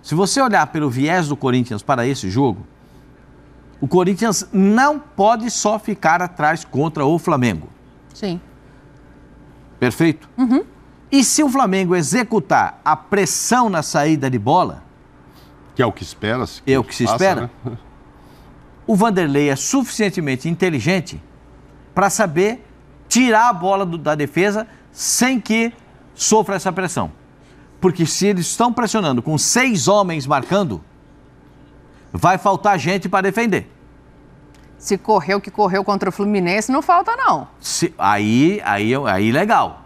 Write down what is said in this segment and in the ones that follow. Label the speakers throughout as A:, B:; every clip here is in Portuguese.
A: Se você olhar pelo viés do Corinthians para esse jogo, o Corinthians não pode só ficar atrás contra o Flamengo.
B: Sim.
A: Perfeito?
B: Uhum.
A: E se o Flamengo executar a pressão na saída de bola...
C: Que é o que espera.
A: É o que se espera. Né? O Vanderlei é suficientemente inteligente para saber tirar a bola da defesa sem que sofra essa pressão. Porque se eles estão pressionando com 6 homens marcando, vai faltar gente para defender.
B: Se correu o que correu contra o Fluminense, não falta não.
A: Aí legal.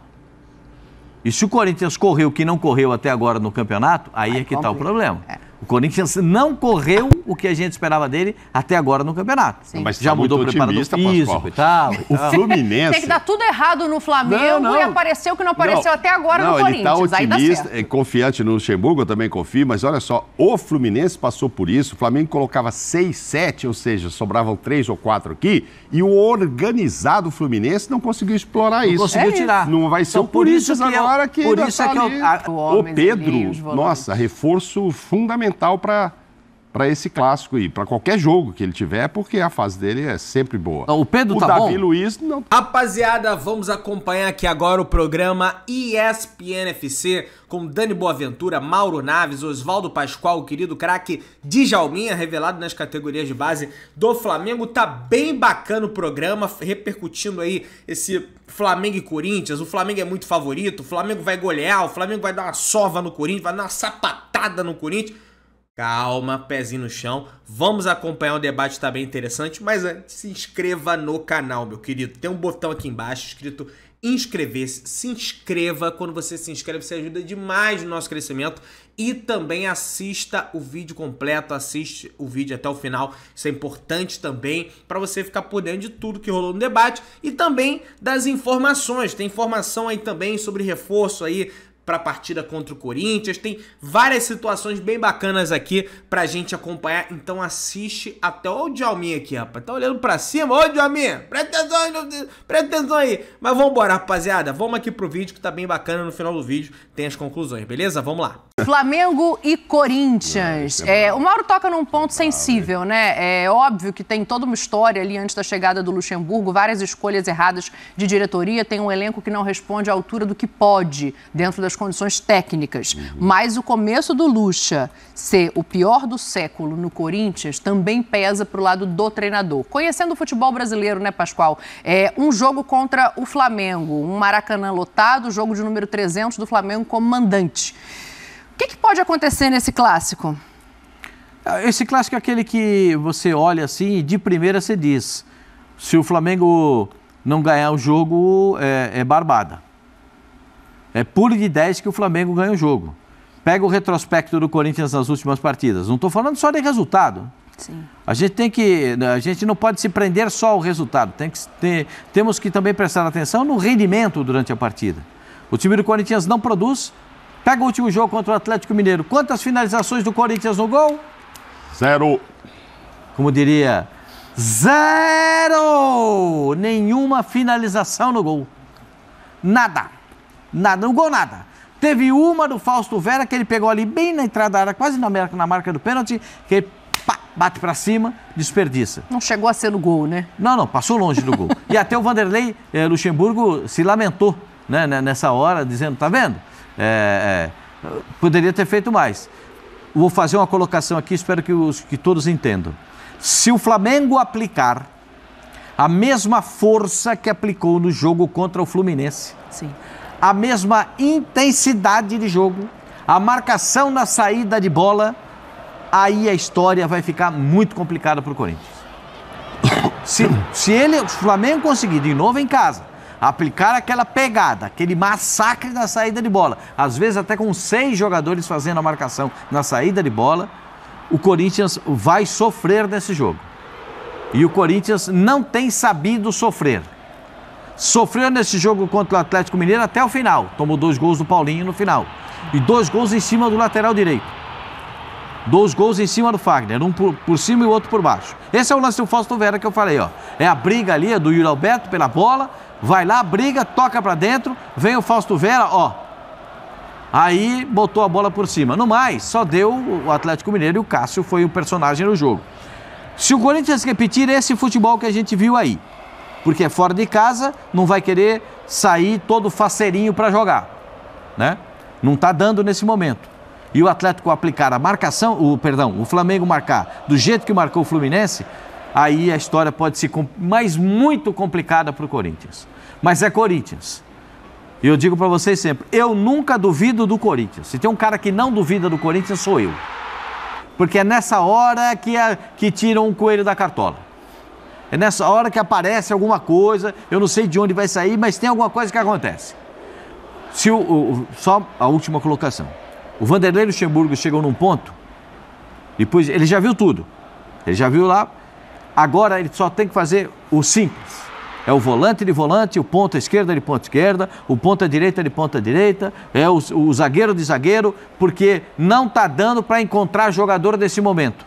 A: E se o Corinthians correu o que não correu até agora no campeonato, aí é que está o problema. O Corinthians não correu o que a gente esperava dele até agora no campeonato.
C: Mas
A: já mudou o preparador físico e tal.
C: O Fluminense...
B: Tem que dar tudo errado no Flamengo e apareceu o que não apareceu até agora no Corinthians.
C: Ele está otimista, confiante no Luxemburgo, eu também confio, mas olha só, o Fluminense passou por isso, o Flamengo colocava 6, 7, ou seja, sobravam 3 ou 4 aqui, e o organizado Fluminense não conseguiu explorar isso.
A: Não conseguiu tirar.
C: Não vai ser o Corinthians agora que...
A: Por isso é que
C: o Pedro, nossa, reforço fundamental para esse clássico aí, para qualquer jogo que ele tiver, porque a fase dele é sempre boa.
A: O Pedro tá
C: Davi
A: bom?
C: Luiz não.
D: Rapaziada, vamos acompanhar aqui agora o programa ESPN FC com Dani Boaventura, Mauro Naves, Oswaldo Pascoal, o querido craque Djalminha, revelado nas categorias de base do Flamengo. Tá bem bacana o programa, repercutindo aí esse Flamengo e Corinthians. O Flamengo é muito favorito, o Flamengo vai golear, o Flamengo vai dar uma sova no Corinthians, vai dar uma sapatada no Corinthians. Calma, pezinho no chão, vamos acompanhar o debate, tá bem interessante, mas antes se inscreva no canal, meu querido, tem um botão aqui embaixo escrito inscrever-se, se inscreva, quando você se inscreve você ajuda demais no nosso crescimento e também assista o vídeo completo, assiste o vídeo até o final, isso é importante também para você ficar por dentro de tudo que rolou no debate e também das informações, tem informação aí também sobre reforço aí, para a partida contra o Corinthians, tem várias situações bem bacanas aqui pra gente acompanhar, então assiste até o Djalminha aqui, rapaz, tá olhando pra cima, ô Djalminha, presta atenção aí, mas vambora, rapaziada, vamos aqui pro vídeo que tá bem bacana, no final do vídeo tem as conclusões, beleza? Vamos lá.
B: Flamengo e Corinthians. O Mauro toca num ponto sensível, né? É óbvio que tem toda uma história ali antes da chegada do Luxemburgo, várias escolhas erradas de diretoria, tem um elenco que não responde à altura do que pode, dentro das condições técnicas. Mas o começo do Luxa ser o pior do século no Corinthians também pesa pro lado do treinador. Conhecendo o futebol brasileiro, né, Pascoal? Um jogo contra o Flamengo, um Maracanã lotado, jogo de número 300 do Flamengo como mandante. O que pode acontecer nesse clássico?
A: Esse clássico é aquele que você olha assim e de primeira você diz, se o Flamengo não ganhar o jogo, é barbada. É pulo de 10 que o Flamengo ganha o jogo. Pega o retrospecto do Corinthians nas últimas partidas. Não estou falando só de resultado.
B: Sim.
A: A gente não pode se prender só ao resultado. Temos que também prestar atenção no rendimento durante a partida. O time do Corinthians não produz. Pega o último jogo contra o Atlético Mineiro. Quantas finalizações do Corinthians no gol?
C: 0.
A: Como diria, 0! Nenhuma finalização no gol. Nada. Nada, no gol nada. Teve uma do Fausto Vera que ele pegou ali bem na entrada da área, quase na marca do pênalti, que ele bate pra cima, desperdiça.
B: Não chegou a ser no gol, né?
A: Não, passou longe do gol. E até o Vanderlei Luxemburgo se lamentou, né, nessa hora, dizendo, tá vendo? Poderia ter feito mais. Vou fazer uma colocação aqui, espero que todos entendam. Se o Flamengo aplicar a mesma força que aplicou no jogo contra o Fluminense,
B: sim,
A: a mesma intensidade de jogo, a marcação na saída de bola, aí a história vai ficar muito complicada para o Corinthians. Se o Flamengo conseguir de novo em casa aplicar aquela pegada, aquele massacre na saída de bola, às vezes até com 6 jogadores fazendo a marcação na saída de bola, o Corinthians vai sofrer nesse jogo. E o Corinthians não tem sabido sofrer. Sofreu nesse jogo contra o Atlético Mineiro até o final. Tomou 2 gols do Paulinho no final. E 2 gols em cima do lateral direito. 2 gols em cima do Fagner. Um por cima e o outro por baixo. Esse é o lance do Fausto Vera que eu falei, ó. É a briga ali, do Yuri Alberto pela bola. Vai lá, briga, toca pra dentro. Vem o Fausto Vera, ó. Aí botou a bola por cima. No mais, só deu o Atlético Mineiro e o Cássio foi o personagem no jogo. Se o Corinthians repetir esse futebol que a gente viu aí, porque é fora de casa, não vai querer sair todo faceirinho para jogar, né? Não está dando nesse momento. E o Atlético aplicar a marcação, o Flamengo marcar do jeito que marcou o Fluminense, aí a história pode ser mais muito complicada para o Corinthians. Mas é Corinthians. E eu digo para vocês sempre, eu nunca duvido do Corinthians. Se tem um cara que não duvida do Corinthians, sou eu. Porque é nessa hora que tiram um coelho da cartola. É nessa hora que aparece alguma coisa, eu não sei de onde vai sair, mas tem alguma coisa que acontece. Só a última colocação. O Vanderlei Luxemburgo chegou num ponto, depois ele já viu tudo. Ele já viu lá, agora ele só tem que fazer o simples. É o volante de volante, o ponta esquerda de ponta esquerda, o ponta direita de ponta direita, é o zagueiro de zagueiro, porque não está dando para encontrar jogador desse momento.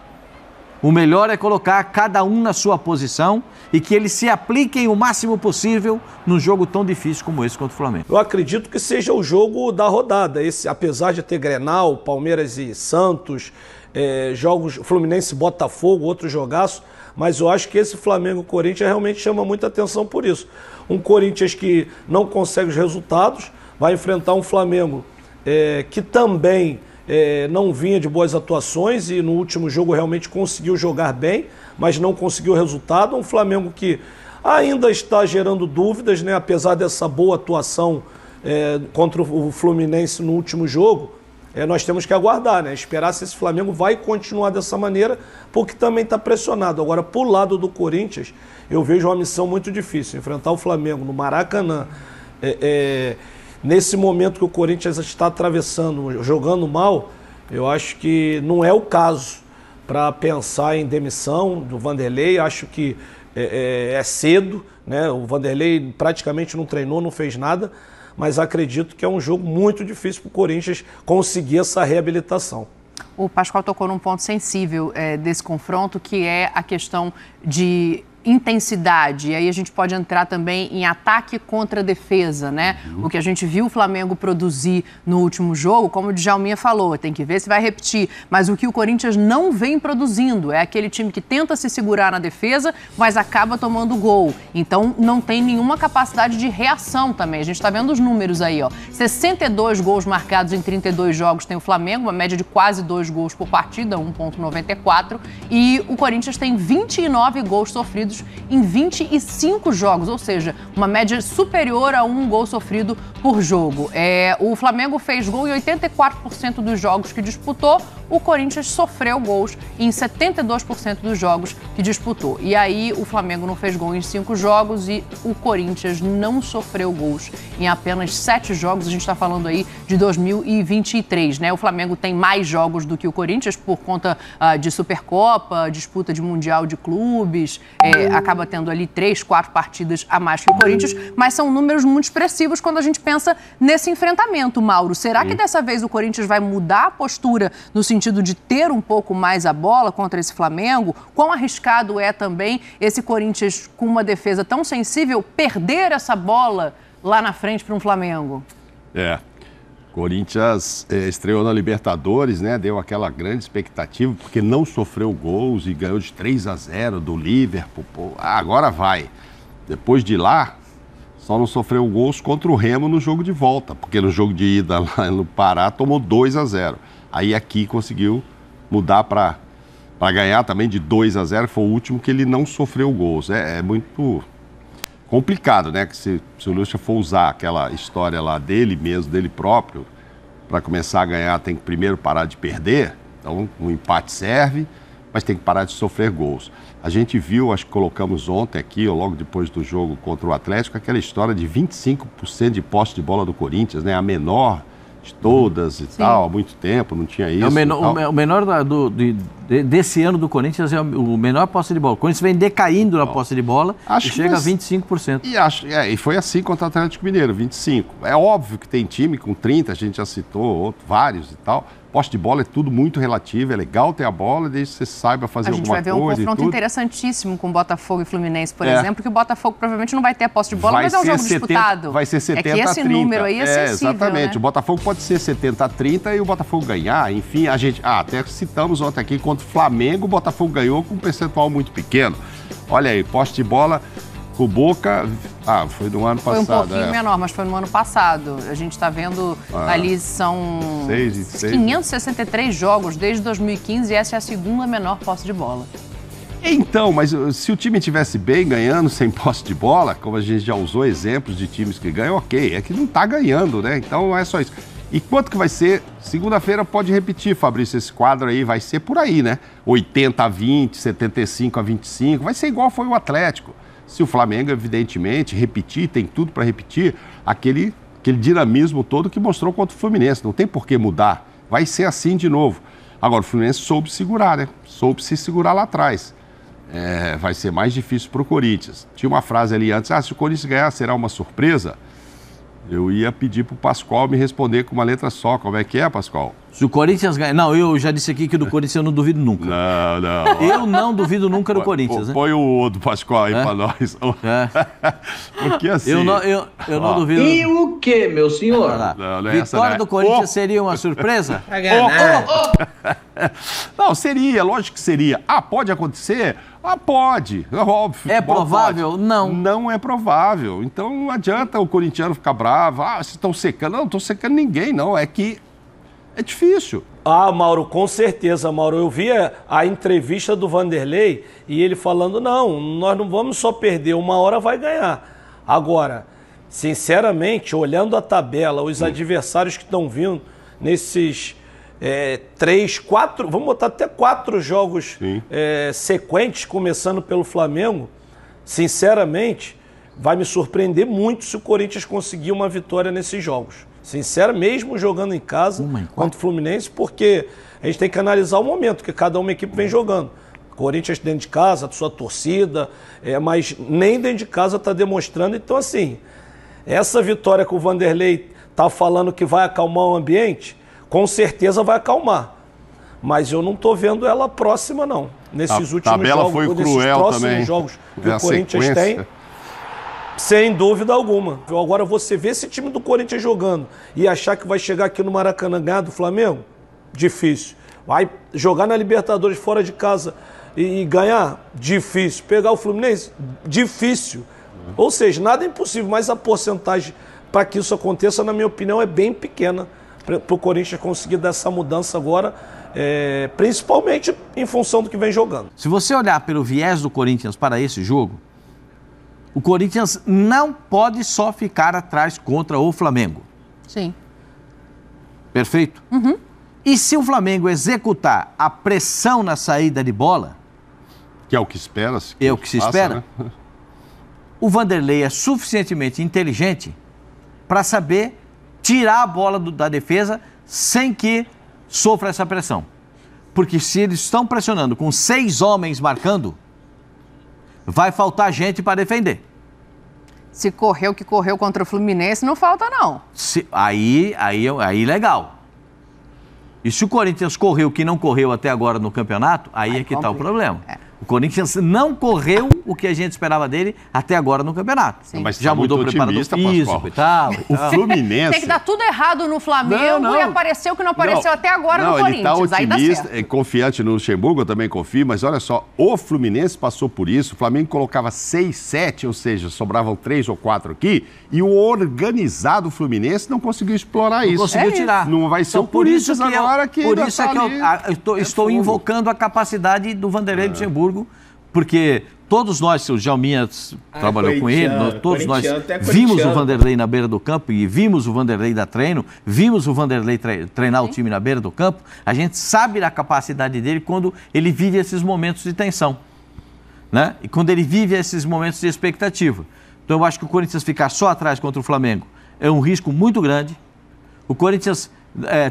A: O melhor é colocar cada um na sua posição e que eles se apliquem o máximo possível num jogo tão difícil como esse contra o Flamengo.
E: Eu acredito que seja o jogo da rodada. Apesar de ter Grenal, Palmeiras e Santos, jogos Fluminense e Botafogo, outro jogaço, mas eu acho que esse Flamengo-Corinthians realmente chama muita atenção por isso. Um Corinthians que não consegue os resultados, vai enfrentar um Flamengo que também não vinha de boas atuações e no último jogo realmente conseguiu jogar bem, mas não conseguiu o resultado. Um Flamengo que ainda está gerando dúvidas, né? Apesar dessa boa atuação contra o Fluminense no último jogo, nós temos que aguardar, né? Esperar se esse Flamengo vai continuar dessa maneira, porque também está pressionado. Agora, por lado do Corinthians, eu vejo uma missão muito difícil, enfrentar o Flamengo no Maracanã, nesse momento que o Corinthians está atravessando, jogando mal, eu acho que não é o caso para pensar em demissão do Vanderlei. Acho que é cedo, né? O Vanderlei praticamente não treinou, não fez nada, mas acredito que é um jogo muito difícil para o Corinthians conseguir essa reabilitação.
B: O Pascoal tocou num ponto sensível desse confronto, que é a questão de intensidade. E aí a gente pode entrar também em ataque contra defesa, né? O que a gente viu o Flamengo produzir no último jogo, como o Djalminha falou, tem que ver se vai repetir. Mas o que o Corinthians não vem produzindo é aquele time que tenta se segurar na defesa, mas acaba tomando gol. Então não tem nenhuma capacidade de reação também. A gente está vendo os números aí, ó. 62 gols marcados em 32 jogos tem o Flamengo, uma média de quase 2 gols por partida, 1,94. E o Corinthians tem 29 gols sofridos em 25 jogos, ou seja, uma média superior a 1 gol sofrido por jogo. O Flamengo fez gol em 84% dos jogos que disputou, o Corinthians sofreu gols em 72% dos jogos que disputou. E aí o Flamengo não fez gol em 5 jogos e o Corinthians não sofreu gols em apenas 7 jogos. A gente está falando aí de 2023, né? O Flamengo tem mais jogos do que o Corinthians por conta de Supercopa, disputa de Mundial de Clubes, acaba tendo ali 3, 4 partidas a mais que o Corinthians, mas são números muito expressivos quando a gente pensa nesse enfrentamento, Mauro. Será que dessa vez o Corinthians vai mudar a postura no sentido de ter um pouco mais a bola contra esse Flamengo? Quão arriscado é também esse Corinthians, com uma defesa tão sensível, perder essa bola lá na frente para um Flamengo?
C: Corinthians estreou na Libertadores, né? Deu aquela grande expectativa, porque não sofreu gols e ganhou de 3-0 do Liverpool. Pô, agora vai. Depois de lá, só não sofreu gols contra o Remo no jogo de volta, porque no jogo de ida lá no Pará tomou 2-0. Aí aqui conseguiu mudar para ganhar também de 2-0, foi o último que ele não sofreu gols. É muito complicado, né? Que se o Lucha for usar aquela história lá dele mesmo, dele próprio, para começar a ganhar tem que primeiro parar de perder. Então um empate serve, mas tem que parar de sofrer gols. A gente viu, acho que colocamos ontem aqui, ou logo depois do jogo contra o Atlético, aquela história de 25% de posse de bola do Corinthians, né? A menor de todas e tal, há muito tempo, não tinha isso.
A: O menor desse ano do Corinthians é o menor posse de bola. O Corinthians vem decaindo na posse de bola e chega a 25%.
C: E foi assim contra o Atlético Mineiro, 25%. É óbvio que tem time com 30%, a gente já citou, vários e tal. Posse de bola é tudo muito relativo, é legal ter a bola, desde que você saiba fazer alguma coisa.
B: A gente vai ver um confronto interessantíssimo com Botafogo e Fluminense, por exemplo, que o Botafogo provavelmente não vai ter a posse de bola, mas é um jogo disputado.
C: Vai ser 70 a 30.
B: É que esse número aí é sensível,
C: exatamente.
B: Né?
C: O Botafogo pode ser 70 a 30 e o Botafogo ganhar. Enfim, a gente até citamos ontem aqui contra o Flamengo, o Botafogo ganhou com um percentual muito pequeno. Olha aí, posse de bola com Boca, foi no ano passado.
B: Foi um pouquinho menor, mas foi no ano passado. A gente está vendo ali, são 563 jogos desde 2015 e essa é a segunda menor posse de bola.
C: Então, mas se o time estivesse bem ganhando sem posse de bola, como a gente já usou exemplos de times que ganham, ok, é que não está ganhando, né? Então não é só isso. E quanto que vai ser? Segunda-feira pode repetir, Fabrício, esse quadro aí vai ser por aí, né? 80 a 20, 75 a 25, vai ser igual foi o Atlético. Se o Flamengo, evidentemente, repetir, tem tudo para repetir, aquele dinamismo todo que mostrou contra o Fluminense. Não tem por que mudar. Vai ser assim de novo. Agora, o Fluminense soube segurar, né? Soube se segurar lá atrás. Vai ser mais difícil para o Corinthians. Tinha uma frase ali antes, se o Corinthians ganhar, será uma surpresa? Eu ia pedir para o Pascoal me responder com uma letra só. Como é que é, Pascoal?
A: Se o Corinthians ganhar... Não, eu já disse aqui que do Corinthians eu não duvido nunca.
C: Não.
A: Eu não duvido nunca do Corinthians, né?
C: Põe o do Pascoal aí para nós. Porque assim...
A: Eu não duvido...
F: E o quê, meu senhor?
C: Não é
A: Vitória
C: essa, né?
A: do Corinthians seria uma surpresa?
C: Não, seria, lógico que seria. Pode acontecer? Pode, é óbvio.
A: É provável?
C: Pode.
A: Não.
C: Não é provável. Então não adianta o corintiano ficar bravo. Vocês estão secando. Não estou secando ninguém, não. É que é difícil.
E: Mauro, com certeza, Mauro. Eu vi a entrevista do Vanderlei e ele falando, não, nós não vamos só perder, uma hora vai ganhar. Agora, sinceramente, olhando a tabela, os adversários que estão vindo nesses 3, 4, vamos botar até 4 jogos sequentes, começando pelo Flamengo, sinceramente, vai me surpreender muito se o Corinthians conseguir uma vitória nesses jogos. Sincero, mesmo jogando em casa contra o Fluminense, porque a gente tem que analisar o momento que cada uma equipe vem jogando. Corinthians dentro de casa, a sua torcida, mas nem dentro de casa está demonstrando. Então, assim, essa vitória que o Vanderlei está falando que vai acalmar o ambiente, com certeza vai acalmar. Mas eu não estou vendo ela próxima, não. Nesses últimos
C: tabela
E: jogos,
C: foi
E: nesses
C: cruel
E: próximos
C: também.
E: jogos que o Corinthians
C: sequência.
E: tem. Sem dúvida alguma. Agora, você vê esse time do Corinthians jogando e achar que vai chegar aqui no Maracanã ganhar do Flamengo? Difícil. Vai jogar na Libertadores fora de casa e ganhar? Difícil. Pegar o Fluminense? Difícil. Ou seja, nada é impossível, mas a porcentagem para que isso aconteça, na minha opinião, é bem pequena para o Corinthians conseguir dar essa mudança agora, principalmente em função do que vem jogando.
A: Se você olhar pelo viés do Corinthians para esse jogo, o Corinthians não pode só ficar atrás contra o Flamengo.
B: Sim.
A: Perfeito?
B: Uhum.
A: E se o Flamengo executar a pressão na saída de bola...
C: Que é o que espera.
A: É o que se espera. Né? O Vanderlei é suficientemente inteligente para saber tirar a bola da defesa sem que sofra essa pressão. Porque se eles estão pressionando com 6 homens marcando, vai faltar gente para defender.
B: Se correu o que correu contra o Fluminense, não falta, não.
A: Aí legal. E se o Corinthians correu o que não correu até agora no campeonato, aí é que está o problema. O Corinthians não correu o que a gente esperava dele até agora no campeonato.
C: Sim. Mas
A: já mudou o preparador físico e tal.
C: O Fluminense...
B: Tem que dar tudo errado no Flamengo e apareceu o que não apareceu até agora no Corinthians.
C: Ele está otimista, confiante no Luxemburgo, eu também confio, mas olha só, o Fluminense passou por isso, o Flamengo colocava 6, 7, ou seja, sobravam 3 ou 4 aqui, e o organizado Fluminense não conseguiu explorar isso.
A: Não conseguiu tirar.
C: Não vai ser
A: então,
C: o Corinthians agora que...
A: Por isso é que eu estou invocando a capacidade do Vanderlei Luxemburgo, porque todos nós, o Jalminha trabalhou com ele, todos nós vimos o Vanderlei na beira do campo e vimos o Vanderlei dar treino, vimos o Vanderlei treinar o time na beira do campo. A gente sabe da capacidade dele quando ele vive esses momentos de tensão, né? E quando ele vive esses momentos de expectativa. Então eu acho que o Corinthians ficar só atrás contra o Flamengo é um risco muito grande. O Corinthians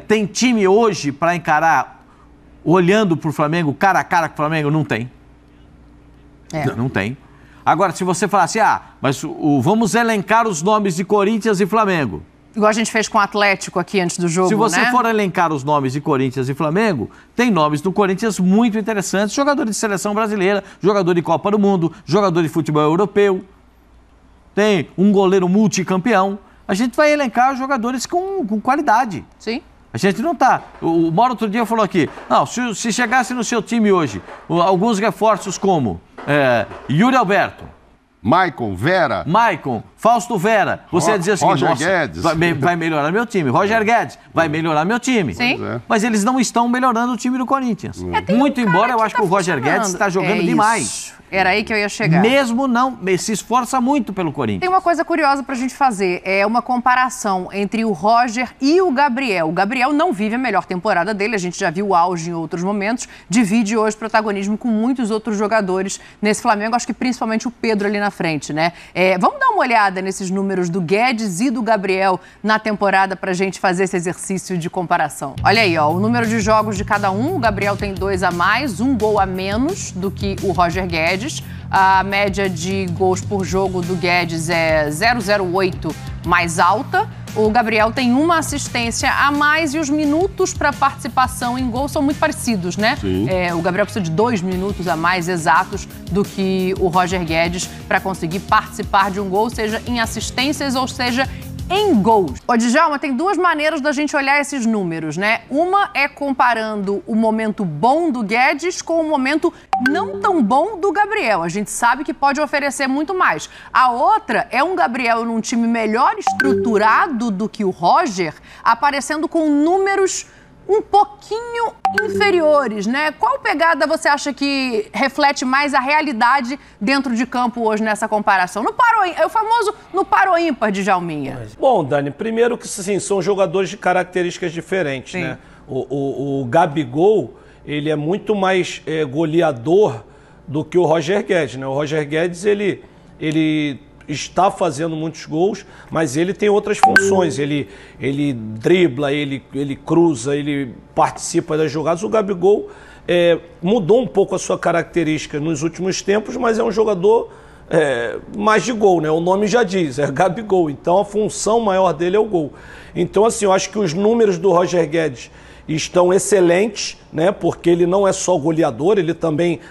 A: tem time hoje para encarar, olhando para o Flamengo, cara a cara com o Flamengo, não tem. Não tem. Agora, se você falar assim, mas vamos elencar os nomes de Corinthians e Flamengo.
B: Igual a gente fez com o Atlético aqui antes do jogo,
A: Se você
B: né?
A: for elencar os nomes de Corinthians e Flamengo, tem nomes do Corinthians muito interessantes. Jogador de seleção brasileira, jogador de Copa do Mundo, jogador de futebol europeu. Tem um goleiro multicampeão. A gente vai elencar jogadores com qualidade.
B: Sim.
A: A gente não tá. O Mauro outro dia falou aqui, não, se chegasse no seu time hoje, alguns reforços como Yuri Alberto,
C: Maicon, Vera.
A: Maicon, Fausto Vera, você ia dizer assim,
C: Roger
A: nossa,
C: Guedes.
A: vai melhorar meu time. Roger Guedes vai melhorar meu time.
B: Sim.
C: É.
A: Mas eles não estão melhorando o time do Corinthians.
B: Tem
A: Muito
B: um cara
A: embora eu acho que o Roger
B: funcionando.
A: Guedes está jogando
B: isso.
A: demais.
B: Era aí que eu ia chegar.
A: Mesmo não, se esforça muito pelo
B: Tem
A: Corinthians.
B: uma coisa curiosa pra gente fazer, é uma comparação entre o Roger e o Gabriel. O Gabriel não vive a melhor temporada dele, a gente já viu o auge em outros momentos, divide hoje protagonismo com muitos outros jogadores nesse Flamengo, acho que principalmente o Pedro ali na frente, né? Vamos dar uma olhada nesses números do Guedes e do Gabriel na temporada pra gente fazer esse exercício de comparação. Olha aí, ó, o número de jogos de cada um, o Gabriel tem 2 a mais, 1 gol a menos do que o Roger Guedes. A média de gols por jogo do Guedes é 0,08 mais alta. O Gabriel tem 1 assistência a mais e os minutos para participação em gol são muito parecidos, né?
C: Sim.
B: O Gabriel precisa de 2 minutos a mais exatos do que o Roger Guedes para conseguir participar de um gol, seja em assistências ou seja em gols. Ô, Djalma, tem 2 maneiras da gente olhar esses números, né? Uma é comparando o momento bom do Guedes com o momento não tão bom do Gabriel. A gente sabe que pode oferecer muito mais. A outra é um Gabriel num time melhor estruturado do que o Roger, aparecendo com números um pouquinho inferiores, né? Qual pegada você acha que reflete mais a realidade dentro de campo hoje nessa comparação? No paro, é o famoso no paro ímpar de Djalminha.
E: Bom, Dani, primeiro que sim, são jogadores de características diferentes,
B: Sim.
E: né? O Gabigol, ele é muito mais goleador do que o Roger Guedes, né? O Roger Guedes, ele está fazendo muitos gols, mas ele tem outras funções. Ele dribla, ele cruza, ele participa das jogadas. O Gabigol mudou um pouco a sua característica nos últimos tempos, mas é um jogador mais de gol, né? O nome já diz, é Gabigol. Então a função maior dele é o gol. Então, assim, eu acho que os números do Roger Guedes estão excelentes, né? Porque ele não é só goleador, ele também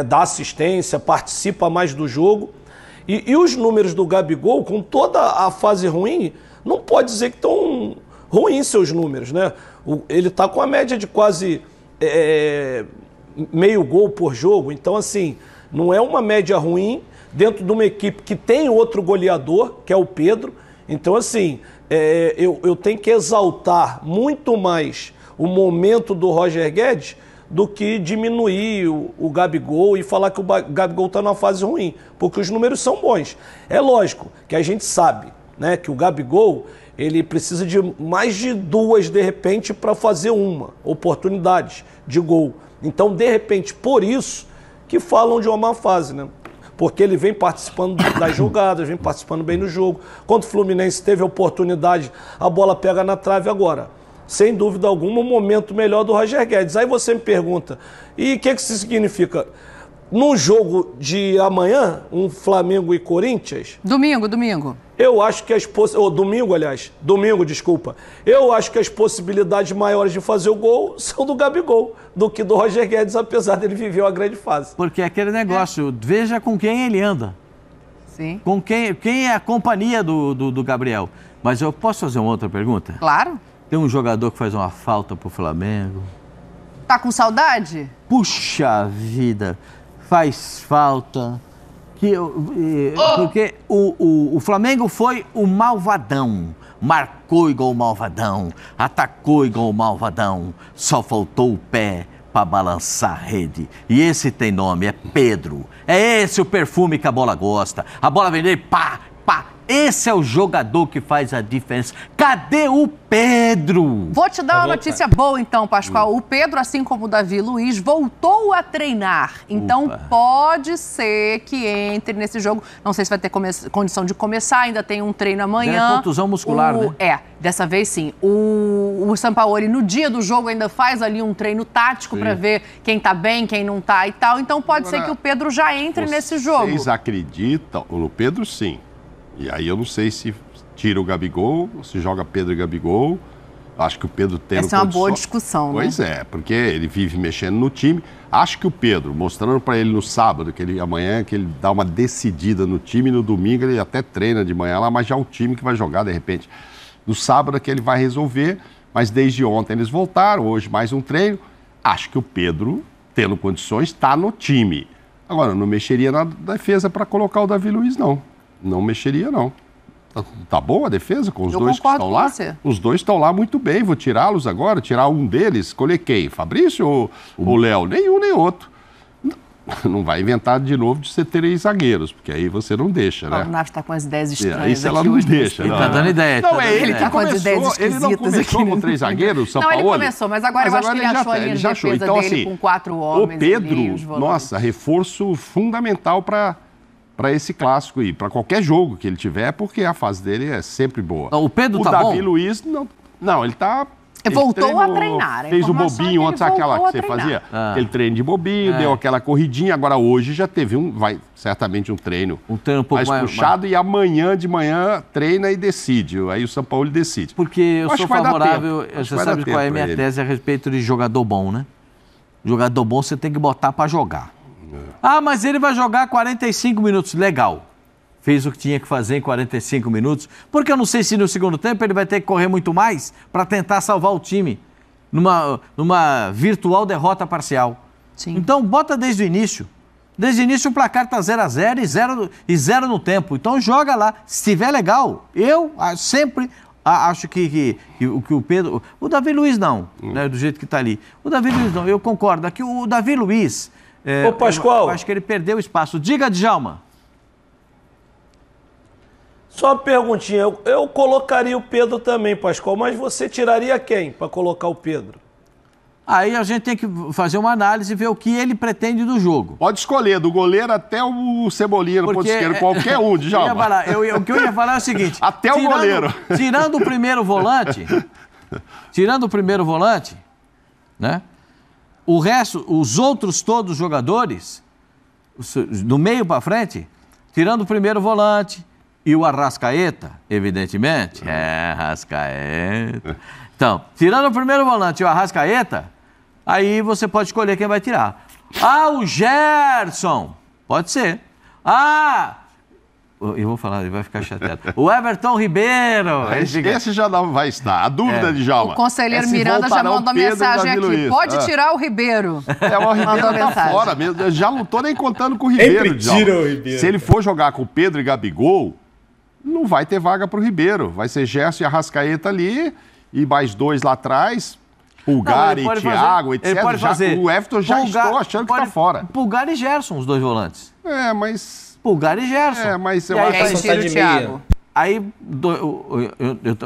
E: dá assistência, participa mais do jogo. E os números do Gabigol, com toda a fase ruim, não pode dizer que estão ruins seus números, né? Ele está com a média de quase meio gol por jogo. Então, assim, não é uma média ruim dentro de uma equipe que tem outro goleador, que é o Pedro. Então, assim, eu tenho que exaltar muito mais o momento do Roger Guedes do que diminuir o Gabigol e falar que o Gabigol está numa fase ruim, porque os números são bons. É lógico que a gente sabe, né, que o Gabigol ele precisa de mais de 2, de repente, para fazer uma oportunidade de gol. Então, de repente, por isso que falam de uma má fase, né? Porque ele vem participando das jogadas, vem participando bem do jogo. Quando o Fluminense teve a oportunidade, a bola pega na trave agora. Sem dúvida alguma, um momento melhor do Roger Guedes. Aí você me pergunta, e o que isso significa? No jogo de amanhã, um Flamengo e Corinthians...
B: Domingo.
E: Eu acho que domingo, desculpa. Eu acho que as possibilidades maiores de fazer o gol são do Gabigol, do que do Roger Guedes, apesar dele viver uma grande fase.
A: Porque é aquele negócio, veja com quem ele anda.
B: Sim.
A: Com quem é a companhia do Gabriel. Mas eu posso fazer uma outra pergunta?
B: Claro.
A: Tem um jogador que faz uma falta pro Flamengo.
B: Tá com saudade?
A: Puxa vida, faz falta. Porque o Flamengo foi o malvadão. Marcou igual o malvadão, atacou igual o malvadão. Só faltou o pé para balançar a rede. E esse tem nome, é Pedro. É esse o perfume que a bola gosta. A bola vem dele, pá, pá. Esse é o jogador que faz a diferença. Cadê o Pedro?
B: Vou te dar uma notícia boa, então, Pascoal. O Pedro, assim como o Davi Luiz, voltou a treinar. Então, pode ser que entre nesse jogo. Não sei se vai ter condição de começar, ainda tem um treino amanhã.
A: É contusão muscular, né?
B: Dessa vez sim. O Sampaoli, no dia do jogo, ainda faz ali um treino tático para ver quem tá bem, quem não tá e tal. Então, pode ser que o Pedro já entre nesse jogo.
C: Vocês acreditam no Pedro, sim. E aí eu não sei se tira o Gabigol, se joga Pedro e Gabigol. Acho que o Pedro tem...
B: Essa é uma boa discussão, né?
C: Pois é, porque ele vive mexendo no time. Acho que o Pedro, mostrando para ele no sábado, que ele amanhã, que ele dá uma decidida no time, no domingo ele até treina de manhã lá, mas já é o time que vai jogar de repente. No sábado é que ele vai resolver, mas desde ontem eles voltaram, hoje mais um treino. Acho que o Pedro, tendo condições, está no time. Agora, não mexeria na defesa para colocar o Davi Luiz, não. Não mexeria, não. Tá boa a defesa com os dois que estão lá? Os dois estão lá muito bem. Vou tirá-los agora, tirar um deles. Escolher quem? Fabrício ou Léo? Nenhum, nem outro. Não vai inventar de novo de ser 3 zagueiros, porque aí você não deixa, né?
B: O Nath tá com as ideias estranhas.
C: Isso ela não deixa.
A: Ele tá dando ideia.
C: Não, é ele que
B: com as ideias
C: começou. Ele não começou com 3 zagueiros, São Paulo?
B: Não, ele começou, mas agora eu acho que ele achou a linha de defesa
C: então,
B: dele com 4 homens.
C: O Pedro, nossa, reforço fundamental para esse clássico aí, para qualquer jogo que ele tiver, porque a fase dele é sempre boa.
A: Não, o Pedro tá bom?
C: O Davi Luiz, não, ele tá...
B: Ele voltou a treinar.
C: Fez o bobinho ontem, sabe aquela que você fazia? Aquele treino de bobinho, deu aquela corridinha. Agora hoje já teve certamente um treino.
A: Um treino um pouco mais
C: puxado e amanhã de manhã treina e decide. Aí o São Paulo decide.
A: Porque eu sou favorável, você sabe qual é a minha tese a respeito de jogador bom, né? Jogador bom você tem que botar para jogar. Ah, mas ele vai jogar 45 minutos. Legal. Fez o que tinha que fazer em 45 minutos, porque eu não sei se no segundo tempo ele vai ter que correr muito mais para tentar salvar o time numa virtual derrota parcial.
B: Sim.
A: Então, bota desde o início. Desde o início o placar está 0-0 e 0 no tempo. Então, joga lá. Se estiver legal, eu sempre acho que o Pedro... O Davi Luiz não, né, do jeito que está ali. O Davi Luiz não, eu concordo. Aqui o Davi Luiz...
E: Ô, Pascoal...
A: Eu acho que ele perdeu espaço. Diga, Djalma.
E: Só uma perguntinha, eu colocaria o Pedro também, Pascoal, mas você tiraria quem para colocar o Pedro?
A: Aí a gente tem que fazer uma análise e ver o que ele pretende do jogo.
C: Pode escolher, do goleiro até o Cebolinha no ponto esquerdo, qualquer um, Djalma.
A: O que eu ia falar é o seguinte...
C: Até o goleiro.
A: Tirando o primeiro volante, né? O resto, os outros todos jogadores, do meio para frente, tirando o primeiro volante... E o Arrascaeta, evidentemente. Arrascaeta. Então, tirando o primeiro volante e o Arrascaeta, aí você pode escolher quem vai tirar. Ah, o Gerson. Pode ser. Ah, eu vou falar, ele vai ficar chateado. O Everton Ribeiro.
C: Esse já não vai estar. A dúvida de Djalma.
B: O conselheiro Miranda já mandou mensagem aqui. Luiz. Pode tirar o Ribeiro.
C: O Ribeiro tá fora mesmo. Eu já não tô nem contando com o Ribeiro, Djalma. Se ele for jogar com o Pedro e Gabigol, não vai ter vaga para o Ribeiro. Vai ser Gerson e Arrascaeta ali e mais 2 lá atrás, Pulgar e Thiago, etc.
A: Ele pode fazer.
C: O Everton já estou achando que está fora.
A: Pulgar e Gerson, os 2 volantes.
C: Mas...
A: Pulgar e Gerson.
C: Mas eu
B: acho que o Thiago.
A: Aí,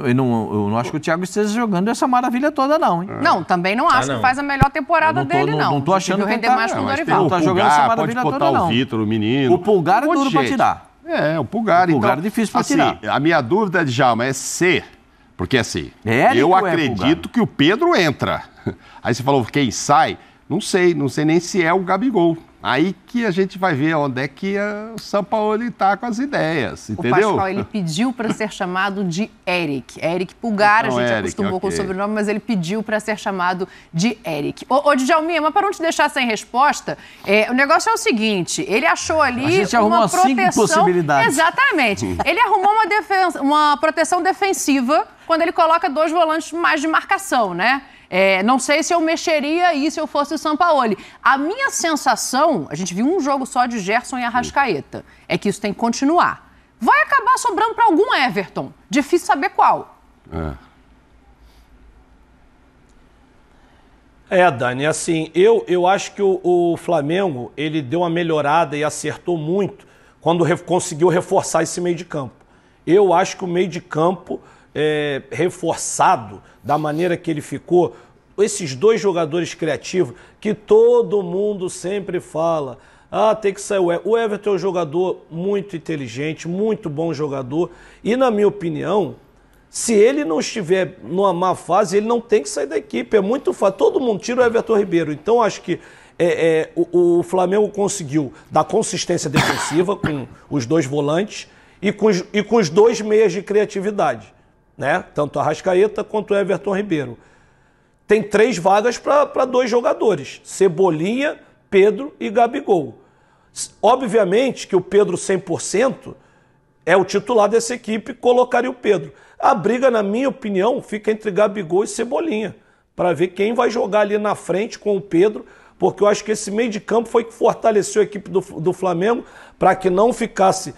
A: eu não acho que o Thiago esteja jogando essa maravilha toda, não, hein?
B: Não, também não acho que faz a melhor temporada dele, não.
A: Não tô achando que
B: render mais com o Dorival.
A: Não tá jogando essa maravilha toda, não.
C: O Vitor, o menino.
A: O Pulgar é duro para tirar.
C: O Pulgar.
A: O Pulgar é difícil para tirar.
C: A minha dúvida, Djalma, é se... Porque assim, eu acredito que o Pedro entra. Aí você falou quem sai. Não sei nem se é o Gabigol. Aí que a gente vai ver onde é que o São Paulo está com as ideias, entendeu?
B: O Pascoal, ele pediu para ser chamado de Eric. Eric Pulgar, então, a gente acostumou com o sobrenome, mas ele pediu para ser chamado de Eric. Ô, Djalminha, mas para não te deixar sem resposta, o negócio é o seguinte, ele achou ali
A: a gente arrumou 5 possibilidades.
B: Exatamente. Ele arrumou uma proteção defensiva quando ele coloca 2 volantes mais de marcação, né? Não sei se eu mexeria aí se eu fosse o Sampaoli. A minha sensação, a gente viu um jogo só de Gerson e Arrascaeta, é que isso tem que continuar. Vai acabar sobrando para algum Everton. Difícil saber qual.
E: Dani, assim, eu acho que o Flamengo, ele deu uma melhorada e acertou muito quando conseguiu reforçar esse meio de campo. Eu acho que o meio de campo... reforçado da maneira que ele ficou, esses 2 jogadores criativos que todo mundo sempre fala, tem que sair o Everton é um jogador muito inteligente, muito bom jogador e na minha opinião, se ele não estiver numa má fase, ele não tem que sair da equipe, é muito fácil, todo mundo tira o Everton Ribeiro, então acho que o Flamengo conseguiu dar consistência defensiva com os 2 volantes e com os 2 meias de criatividade, né? Tanto a Arrascaeta quanto o Everton Ribeiro. Tem 3 vagas para 2 jogadores, Cebolinha, Pedro e Gabigol. Obviamente que o Pedro 100% é o titular dessa equipe, colocaria o Pedro. A briga, na minha opinião, fica entre Gabigol e Cebolinha, para ver quem vai jogar ali na frente com o Pedro, porque eu acho que esse meio de campo foi que fortaleceu a equipe do Flamengo para que não ficasse,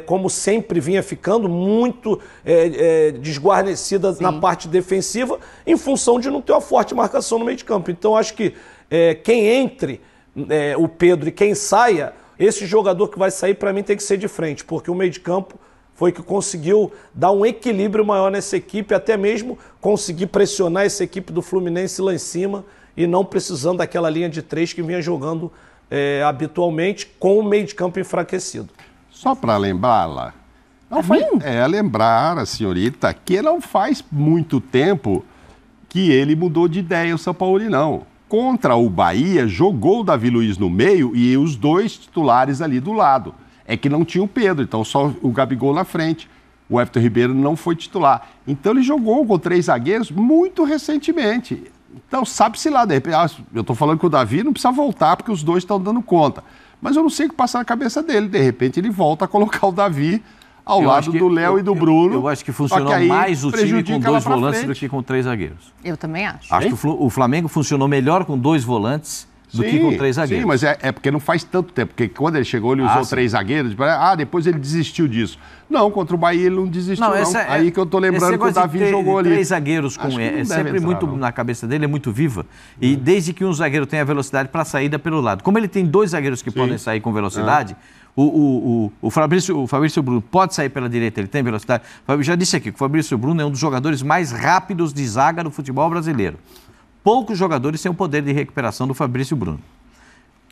E: como sempre vinha ficando, muito desguarnecida na parte defensiva, em função de não ter uma forte marcação no meio de campo. Então, acho que quem entre o Pedro e quem saia, esse jogador que vai sair, para mim, tem que ser de frente, porque o meio de campo foi que conseguiu dar um equilíbrio maior nessa equipe, até mesmo conseguir pressionar essa equipe do Fluminense lá em cima e não precisando daquela linha de 3 que vinha jogando habitualmente com o meio de campo enfraquecido.
C: Só para lembrá-la, lembrar a senhorita que não faz muito tempo que ele mudou de ideia, o Sampaoli não. Contra o Bahia, jogou o Davi Luiz no meio e os 2 titulares ali do lado. É que não tinha o Pedro, então só o Gabigol na frente. O Everton Ribeiro não foi titular. Então ele jogou com 3 zagueiros muito recentemente. Então sabe-se lá, de repente, eu estou falando que o Davi não precisa voltar porque os 2 estão dando conta. Mas eu não sei o que passa na cabeça dele. De repente ele volta a colocar o Davi ao lado do Léo e do Bruno.
A: Eu acho que funcionou mais o time com 2 volantes do que com 3 zagueiros.
B: Eu também acho.
A: Acho que o Flamengo funcionou melhor com 2 volantes do que com 3 zagueiros.
C: Sim, mas é porque não faz tanto tempo. Porque quando ele chegou, ele usou 3 zagueiros. Depois ele desistiu disso. Não, contra o Bahia ele não desistiu, não. Aí que eu tô lembrando que o Davi jogou ali.
A: 3 zagueiros com sempre muito na cabeça dele, é muito viva. E desde que um zagueiro tenha velocidade para a saída pelo lado. Como ele tem 2 zagueiros que podem sair com velocidade, o Fabrício Bruno pode sair pela direita, ele tem velocidade. Eu já disse aqui que o Fabrício Bruno é um dos jogadores mais rápidos de zaga do futebol brasileiro. Poucos jogadores têm o poder de recuperação do Fabrício Bruno.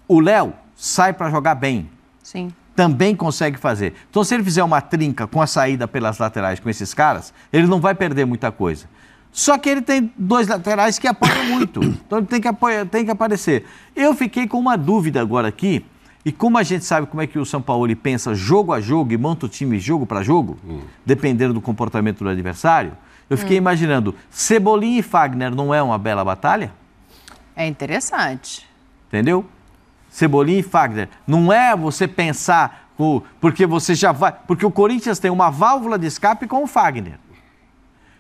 A: O Léo sai para jogar bem.
B: Sim.
A: Também consegue fazer. Então, se ele fizer uma trinca com a saída pelas laterais com esses caras, ele não vai perder muita coisa. Só que ele tem 2 laterais que apoiam muito. Então, ele tem que aparecer. Eu fiquei com uma dúvida agora aqui. E como a gente sabe como é que o Sampaoli pensa jogo a jogo e monta o time jogo para jogo, dependendo do comportamento do adversário, eu fiquei imaginando, Cebolinha e Fagner não é uma bela batalha?
B: É interessante.
A: Entendeu? Cebolinha e Fagner. Não é você pensar, porque você já vai... Porque o Corinthians tem uma válvula de escape com o Fagner.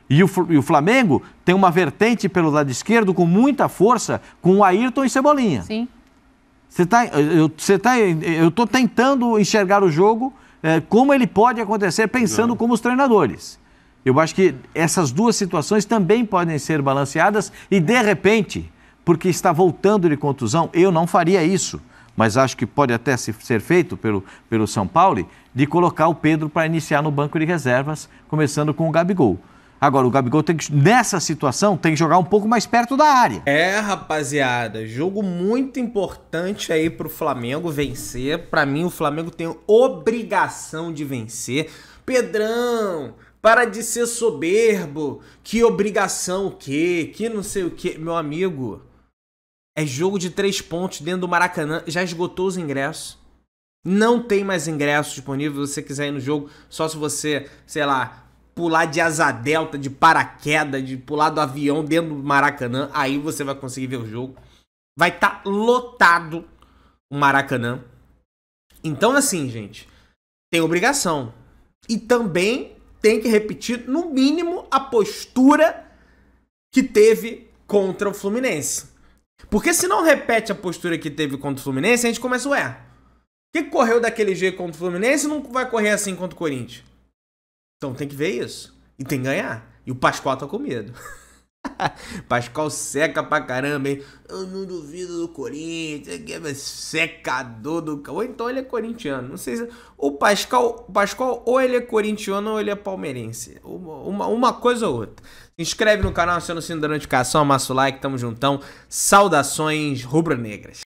A: E o Flamengo tem uma vertente pelo lado esquerdo com muita força com o Ayrton e Cebolinha.
B: Sim.
A: Eu estou tentando enxergar o jogo como ele pode acontecer, pensando como os treinadores. Eu acho que essas 2 situações também podem ser balanceadas e, de repente, porque está voltando de contusão, eu não faria isso, mas acho que pode até ser feito pelo São Paulo, de colocar o Pedro para iniciar no banco de reservas, começando com o Gabigol. Agora, o Gabigol nessa situação, tem que jogar um pouco mais perto da área.
D: Rapaziada, jogo muito importante aí pro Flamengo vencer. Pra mim, o Flamengo tem obrigação de vencer. Pedrão, para de ser soberbo. Que obrigação o quê? Que não sei o quê. Meu amigo, é jogo de 3 pontos dentro do Maracanã. Já esgotou os ingressos. Não tem mais ingressos disponíveis. Se você quiser ir no jogo, só se você, sei lá, pular de asa delta, de paraquedas, de pular do avião dentro do Maracanã, aí você vai conseguir ver o jogo. Vai estar lotado o Maracanã. Então, assim, gente, tem obrigação. E também tem que repetir, no mínimo, a postura que teve contra o Fluminense. Porque se não repete a postura que teve contra o Fluminense, a gente começa, por que correu daquele jeito contra o Fluminense e não vai correr assim contra o Corinthians? Então tem que ver isso. E tem que ganhar. E o Pascoal tá com medo. Pascoal seca pra caramba, hein? Eu não duvido do Corinthians, que é secador do... Ou então ele é corintiano. Não sei se... O Pascoal ou ele é corintiano ou ele é palmeirense. Uma coisa ou outra. Se inscreve no canal, aciona o sino da notificação, amassa o like, tamo juntão. Saudações rubro-negras.